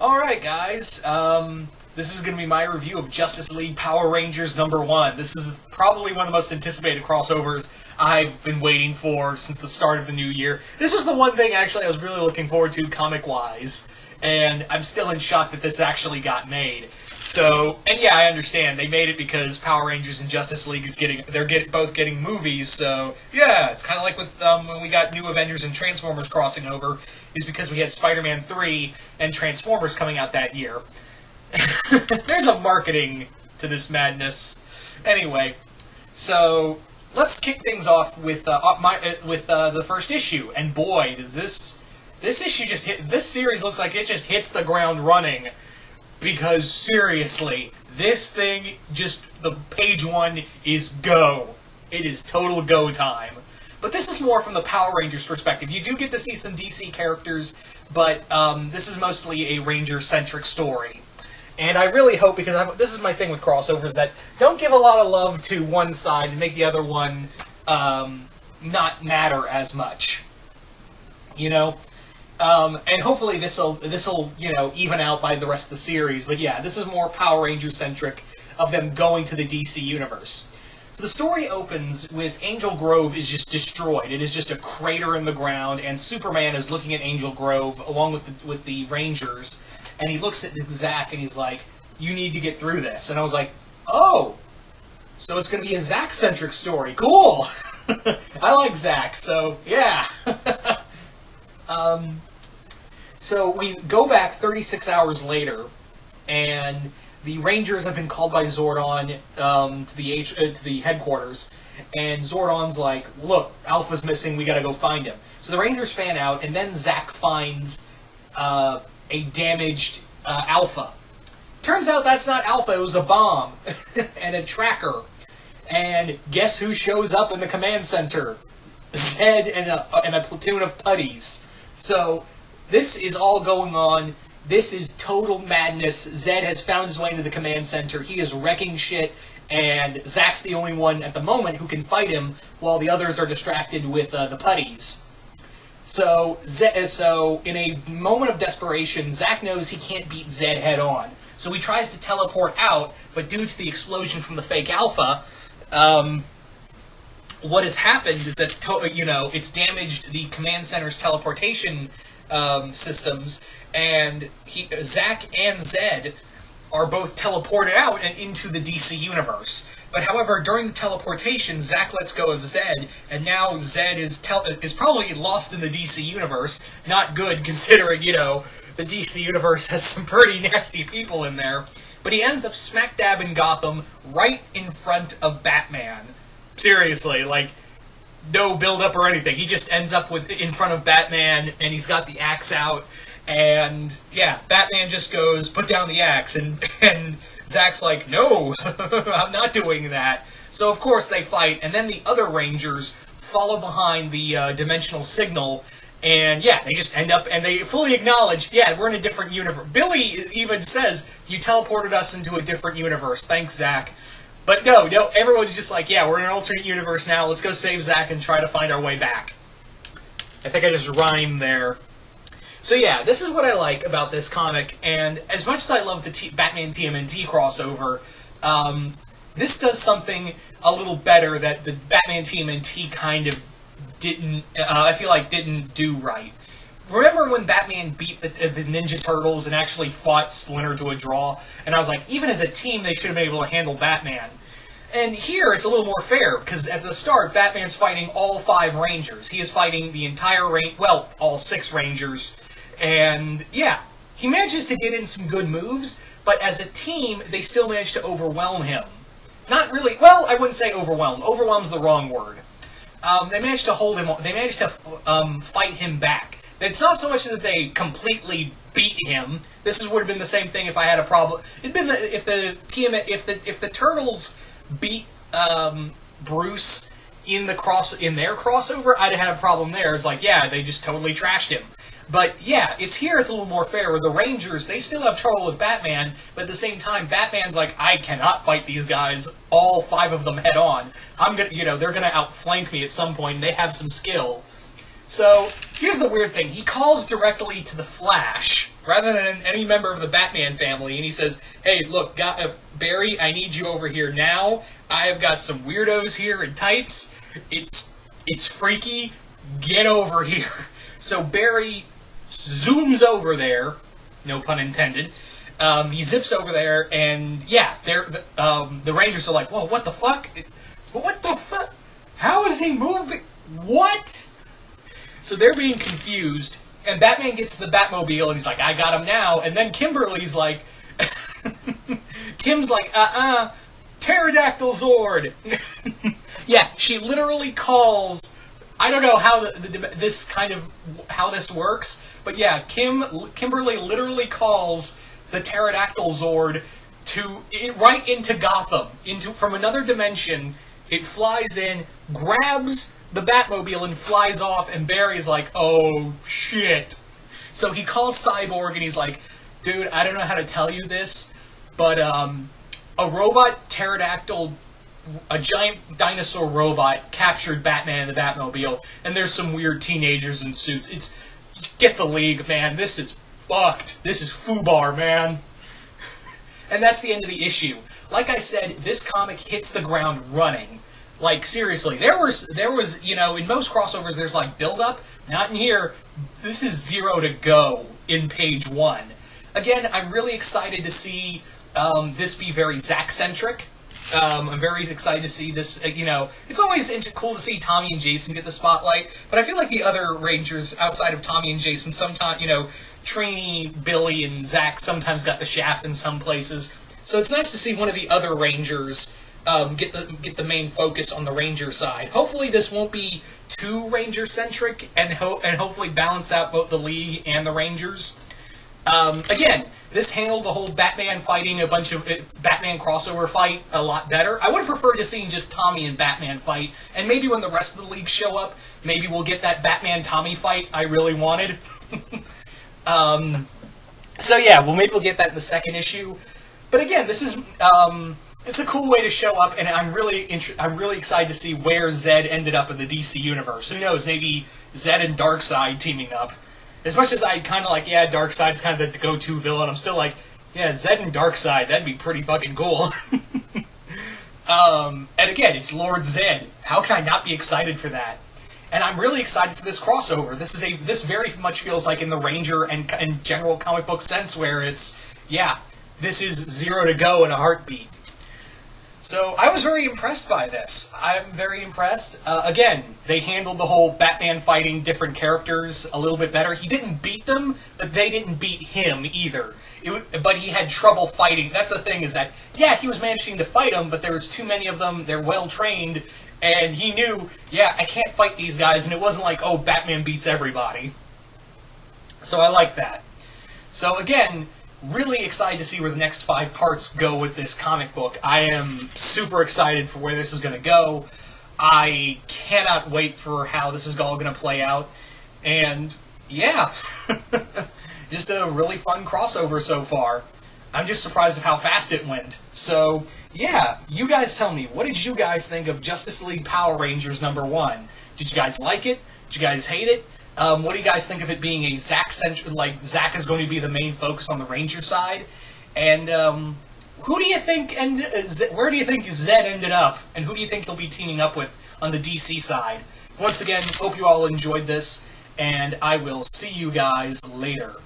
Alright guys, this is going to be my review of Justice League Power Rangers #1. This is probably one of the most anticipated crossovers I've been waiting for since the start of the new year. This was the one thing, actually, I was really looking forward to comic-wise, and I'm still in shock that this actually got made. So, and yeah, I understand, they made it because Power Rangers and Justice League is both getting movies, so yeah, it's kind of like with, when we got new Avengers and Transformers crossing over, is because we had Spider-Man 3 and Transformers coming out that year. There's a marketing to this madness. Anyway, so let's kick things off with the first issue, and boy, does this issue just hit. This series looks like it just hits the ground running, because seriously, this thing the page 1 is go. It is total go time. But this is more from the Power Rangers perspective. You do get to see some DC characters, but this is mostly a Ranger-centric story. And I really hope, because this is my thing with crossovers, that don't give a lot of love to one side and make the other one not matter as much. You know? And hopefully this'll even out by the rest of the series. But yeah, this is more Power Ranger-centric of them going to the DC universe. So the story opens with Angel Grove is just destroyed. It is just a crater in the ground, and Superman is looking at Angel Grove along with the Rangers, and he looks at Zack and he's like, "You need to get through this." And I was like, "Oh, so it's going to be a Zack-centric story. Cool." I like Zack, so yeah. So we go back 36 hours later, and the Rangers have been called by Zordon to the headquarters, and Zordon's like, "Look, Alpha's missing, we gotta go find him." So the Rangers fan out, and then Zack finds a damaged Alpha. Turns out that's not Alpha, it was a bomb, and a tracker. And guess who shows up in the command center? Zed and a platoon of putties. So this is all going on. This is total madness. Zed has found his way into the command center. He is wrecking shit, and Zack's the only one at the moment who can fight him, while the others are distracted with the putties. So in a moment of desperation, Zack knows he can't beat Zed head on. So he tries to teleport out, but due to the explosion from the fake Alpha, what has happened is that it's damaged the command center's teleportation systems, and Zack and Zed are both teleported out and into the DC universe. But however, during the teleportation, Zack lets go of Zed, and now Zed is probably lost in the DC universe. Not good, considering, the DC universe has some pretty nasty people in there. But he ends up smack dab in Gotham, right in front of Batman. Seriously, like, no build-up or anything. He just ends up in front of Batman, and he's got the axe out, and yeah, Batman just goes, "Put down the axe," and Zack's like, "No, I'm not doing that." So of course they fight, and then the other Rangers follow behind the dimensional signal, and yeah, they just end up, and they fully acknowledge, yeah, we're in a different universe. Billy even says, "You teleported us into a different universe. Thanks, Zack." But no, everyone's just like, yeah, we're in an alternate universe now, let's go save Zack and try to find our way back. I think I just rhymed there. So yeah, this is what I like about this comic, and as much as I love the Batman TMNT crossover, this does something a little better that the Batman TMNT kind of I feel like didn't do right. Remember when Batman beat the Ninja Turtles and actually fought Splinter to a draw? And I was like, even as a team, they should have been able to handle Batman. And here, it's a little more fair, because at the start, Batman's fighting all 5 Rangers. He is fighting the entire all 6 Rangers. And, yeah, he manages to get in some good moves, but as a team, they still manage to overwhelm him. Not really, well, I wouldn't say overwhelm. Overwhelm's the wrong word. They managed to hold him, they managed to fight him back. It's not so much that they completely beat him. This would have been the same thing if I had a problem. It'd been if the Turtles beat Bruce in their crossover, I'd have had a problem there. It's like, yeah, they just totally trashed him. But yeah, it's a little more fair. Where the Rangers, they still have trouble with Batman, but at the same time, Batman's like, I cannot fight these guys, all 5 of them head on. They're gonna outflank me at some point, and they have some skill. So, here's the weird thing. He calls directly to the Flash, rather than any member of the Batman family, and he says, "Hey, look, Barry, I need you over here now. I have got some weirdos here in tights. It's freaky. Get over here." So Barry zooms over there, no pun intended. He zips over there, and yeah, the Rangers are like, "Whoa, what the fuck? What the fuck? How is he moving? What?" So they're being confused, and Batman gets the Batmobile, and he's like, "I got him now." And then Kimberly's like, Kim's like, Pterodactyl Zord. Yeah, she literally calls. I don't know how how this works, but yeah, Kimberly literally calls the Pterodactyl Zord right into Gotham, from another dimension. It flies in, grabs the Batmobile, and flies off. And Barry's like, "Oh shit!" So he calls Cyborg, and he's like, "Dude, I don't know how to tell you this, but a robot pterodactyl." A giant dinosaur robot captured Batman and the Batmobile, and there's some weird teenagers in suits. Get the League, man. This is fucked. This is FUBAR, man. And that's the end of the issue. Like I said, this comic hits the ground running. Like, seriously, there was, in most crossovers there's like build-up. Not in here. This is 0 to go in page 1. Again, I'm really excited to see this be very Zack-centric. I'm very excited to see this, it's always cool to see Tommy and Jason get the spotlight, but I feel like the other Rangers outside of Tommy and Jason, sometimes, Trini, Billy, and Zack sometimes got the shaft in some places. So it's nice to see one of the other Rangers get the main focus on the Ranger side. Hopefully this won't be too Ranger-centric, and hopefully balance out both the League and the Rangers. Again, this handled the whole Batman fighting Batman crossover fight a lot better. I would have preferred to see just Tommy and Batman fight, and maybe when the rest of the League show up, maybe we'll get that Batman-Tommy fight I really wanted. So yeah, maybe we'll get that in the second issue. But again, this is it's a cool way to show up, and I'm really excited to see where Zed ended up in the DC universe. Who knows? Maybe Zed and Darkseid teaming up. As much as I kind of like, yeah, Darkseid's kind of the go-to villain, I'm still like, yeah, Zed and Darkseid, that'd be pretty fucking cool. And again, it's Lord Zed. How can I not be excited for that? And I'm really excited for this crossover. This very much feels like in the Ranger and general comic book sense, where it's, yeah, this is 0 to go in a heartbeat. So I was very impressed by this. I'm very impressed. Again, they handled the whole Batman fighting different characters a little bit better. He didn't beat them, but they didn't beat him either. But he had trouble fighting. That's the thing, is that, yeah, he was managing to fight them, but there was too many of them. They're well trained, and he knew, yeah, I can't fight these guys. And it wasn't like, oh, Batman beats everybody. So I like that. So again, really excited to see where the next 5 parts go with this comic book. I am super excited for where this is going to go. I cannot wait for how this is all going to play out. And, yeah, just a really fun crossover so far. I'm just surprised at how fast it went. So, yeah, you guys tell me, what did you guys think of Justice League Power Rangers #1? Did you guys like it? Did you guys hate it? What do you guys think of it being a Zack-centric, like Zack is going to be the main focus on the Ranger side? And who do you think, and where do you think Zed ended up? And who do you think he'll be teaming up with on the DC side? Once again, hope you all enjoyed this, and I will see you guys later.